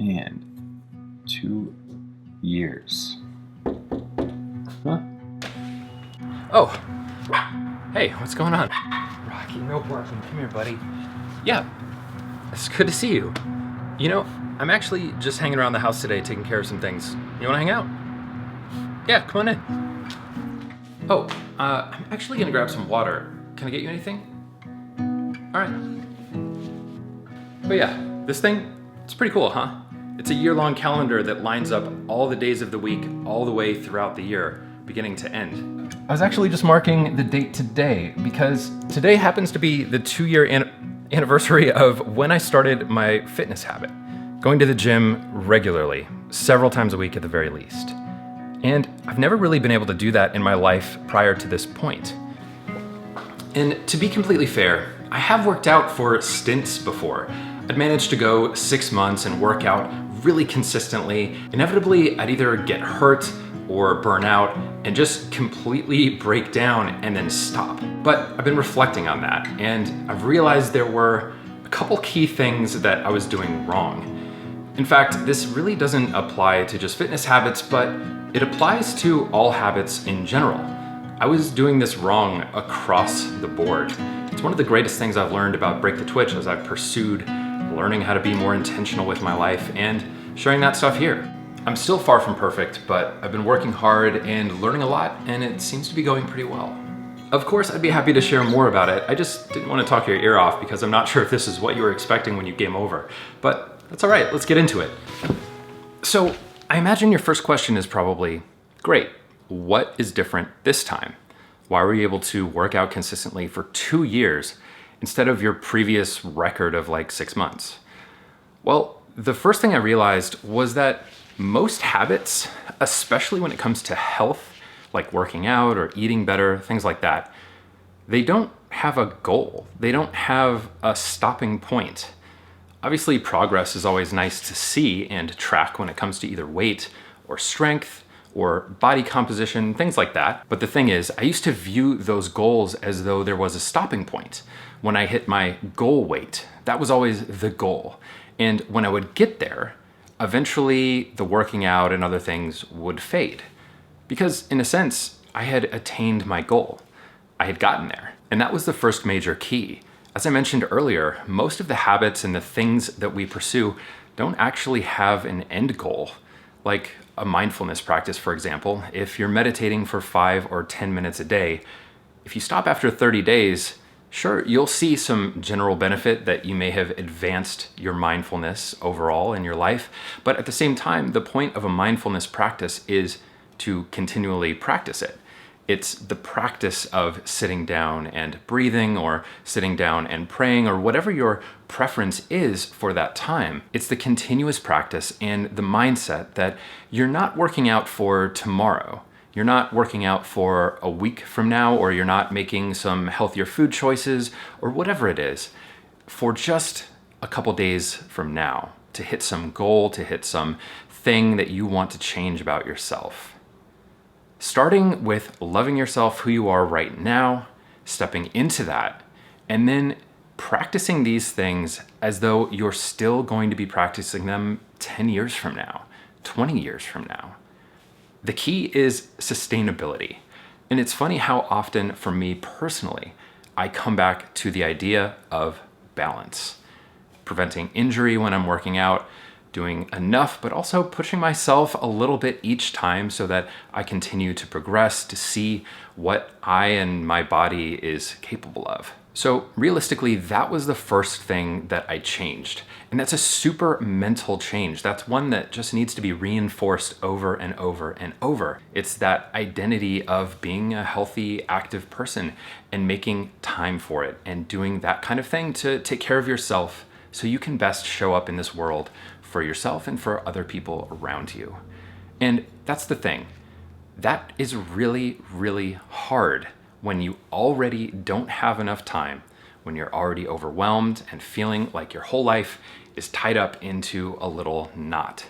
and 2 years. Huh? Oh, hey, what's going on? Rocky, no barking. Come here, buddy. Yeah, it's good to see you. You know, I'm actually just hanging around the house today taking care of some things. You wanna hang out? Yeah, come on in. Oh, I'm actually gonna grab some water. Can I get you anything? All right. But yeah, this thing, it's pretty cool, huh? It's a year-long calendar that lines up all the days of the week, all the way throughout the year, beginning to end. I was actually just marking the date today because today happens to be the 2-year anniversary of when I started my fitness habit, going to the gym regularly, several times a week at the very least. And I've never really been able to do that in my life prior to this point. And to be completely fair, I have worked out for stints before. I'd managed to go 6 months and work out really consistently. Inevitably, I'd either get hurt or burn out and just completely break down and then stop. But I've been reflecting on that, and I've realized there were a couple key things that I was doing wrong. In fact, this really doesn't apply to just fitness habits, but it applies to all habits in general. I was doing this wrong across the board. It's one of the greatest things I've learned about Break the Twitch as I've pursued learning how to be more intentional with my life and sharing that stuff here. I'm still far from perfect, but I've been working hard and learning a lot, and it seems to be going pretty well. Of course, I'd be happy to share more about it. I just didn't want to talk your ear off because I'm not sure if this is what you were expecting when you came over, but that's all right, let's get into it. So I imagine your first question is probably, great, what is different this time? Why were you able to work out consistently for 2 years instead of your previous record of like 6 months? Well, the first thing I realized was that most habits, especially when it comes to health, like working out or eating better, things like that, they don't have a goal. They don't have a stopping point. Obviously, progress is always nice to see and track when it comes to either weight or strength or body composition, things like that. But the thing is, I used to view those goals as though there was a stopping point. When I hit my goal weight, that was always the goal. And when I would get there, eventually the working out and other things would fade. Because in a sense, I had attained my goal. I had gotten there. And that was the first major key. As I mentioned earlier, most of the habits and the things that we pursue don't actually have an end goal. Like a mindfulness practice, for example, if you're meditating for 5 or 10 minutes a day, if you stop after 30 days, sure, you'll see some general benefit that you may have advanced your mindfulness overall in your life. But at the same time, the point of a mindfulness practice is to continually practice it. It's the practice of sitting down and breathing, or sitting down and praying, or whatever your preference is for that time. It's the continuous practice and the mindset that you're not working out for tomorrow. You're not working out for a week from now, or you're not making some healthier food choices, or whatever it is, for just a couple days from now to hit some goal, to hit some thing that you want to change about yourself. Starting with loving yourself who you are right now, stepping into that, and then practicing these things as though you're still going to be practicing them 10 years from now, 20 years from now. The key is sustainability. And it's funny how often, for me personally, I come back to the idea of balance. Preventing injury when I'm working out, doing enough, but also pushing myself a little bit each time so that I continue to progress, to see what I and my body is capable of. So realistically, that was the first thing that I changed. And that's a super mental change. That's one that just needs to be reinforced over and over and over. It's that identity of being a healthy, active person and making time for it and doing that kind of thing to take care of yourself so you can best show up in this world for yourself and for other people around you. And that's the thing. That is really, really hard when you already don't have enough time, when you're already overwhelmed and feeling like your whole life is tied up into a little knot.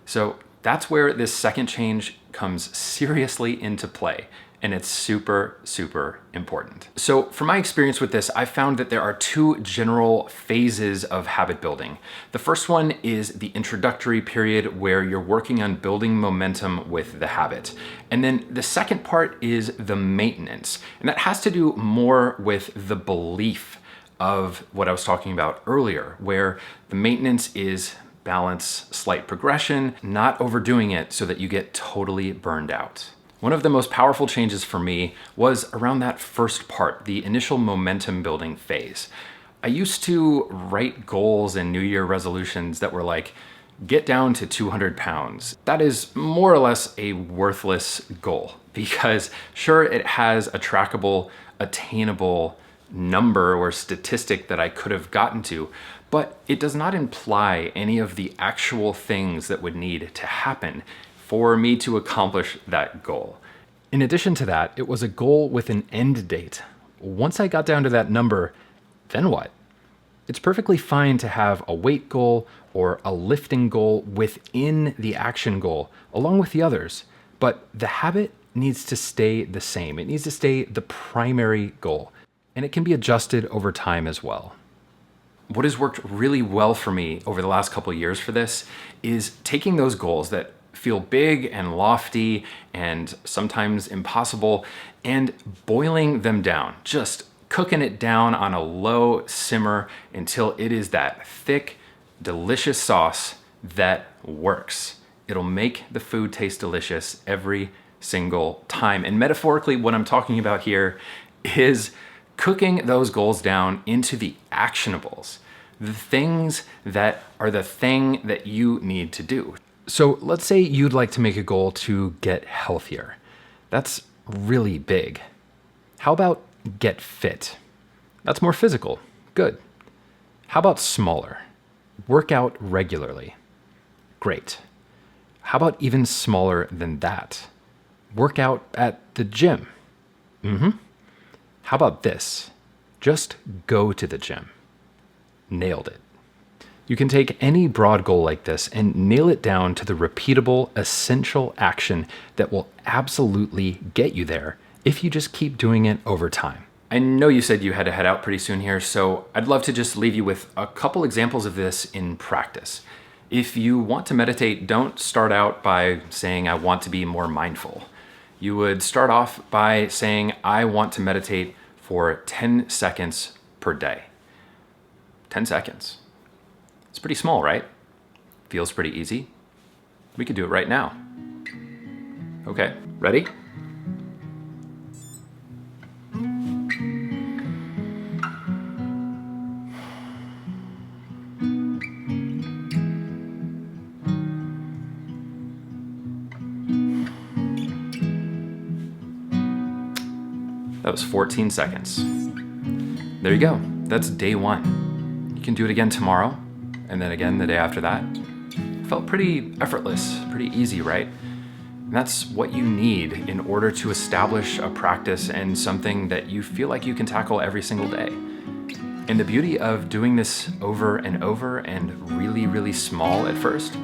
So that's where this second change comes seriously into play. and it's super, super important. So from my experience with this, I found that there are two general phases of habit building. The first one is the introductory period where you're working on building momentum with the habit. And then the second part is the maintenance. And that has to do more with the belief of what I was talking about earlier, where the maintenance is balance, slight progression, not overdoing it so that you get totally burned out. One of the most powerful changes for me was around that first part, the initial momentum building phase. I used to write goals and New Year resolutions that were like, get down to 200 pounds. That is more or less a worthless goal because sure, it has a trackable, attainable number or statistic that I could have gotten to, but it does not imply any of the actual things that would need to happen for me to accomplish that goal. In addition to that, it was a goal with an end date. Once I got down to that number, then what? It's perfectly fine to have a weight goal or a lifting goal within the action goal, along with the others, but the habit needs to stay the same. It needs to stay the primary goal, and it can be adjusted over time as well. What has worked really well for me over the last couple of years for this is taking those goals that feel big and lofty and sometimes impossible and boiling them down, just cooking it down on a low simmer until it is that thick, delicious sauce that works. It'll make the food taste delicious every single time. And metaphorically, what I'm talking about here is cooking those goals down into the actionables, the things that are the thing that you need to do. So let's say you'd like to make a goal to get healthier. That's really big. How about get fit? That's more physical. Good. How about smaller? Work out regularly. Great. How about even smaller than that? Work out at the gym. How about this? Just go to the gym. Nailed it. You can take any broad goal like this and nail it down to the repeatable, essential action that will absolutely get you there if you just keep doing it over time. I know you said you had to head out pretty soon here, so I'd love to just leave you with a couple examples of this in practice. If you want to meditate, don't start out by saying, I want to be more mindful. You would start off by saying, I want to meditate for 10 seconds per day. 10 seconds. It's pretty small, right? Feels pretty easy. We could do it right now. Okay, ready? That was 14 seconds. There you go. That's day one. You can do it again tomorrow, and then again the day after that. Felt pretty effortless, pretty easy, right? And that's what you need in order to establish a practice and something that you feel like you can tackle every single day. And the beauty of doing this over and over and really, really small at first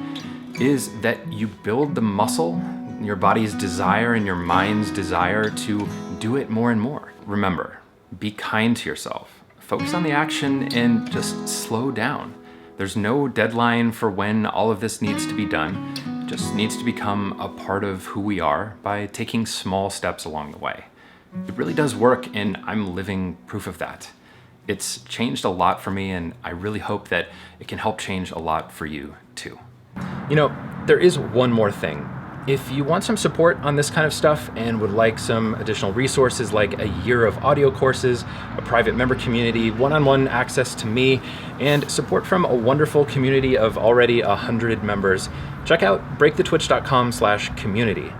is that you build the muscle, your body's desire and your mind's desire to do it more and more. Remember, be kind to yourself. Focus on the action and just slow down. There's no deadline for when all of this needs to be done. It just needs to become a part of who we are by taking small steps along the way. It really does work, and I'm living proof of that. It's changed a lot for me, and I really hope that it can help change a lot for you too. You know, there is one more thing. If you want some support on this kind of stuff and would like some additional resources like a year of audio courses, a private member community, one-on-one access to me, and support from a wonderful community of already 100 members, check out breakthetwitch.com/community.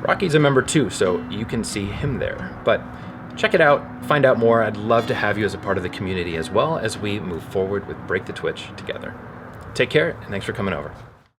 Rocky's a member too, so you can see him there. But check it out, find out more. I'd love to have you as a part of the community as well as we move forward with Break the Twitch together. Take care, and thanks for coming over.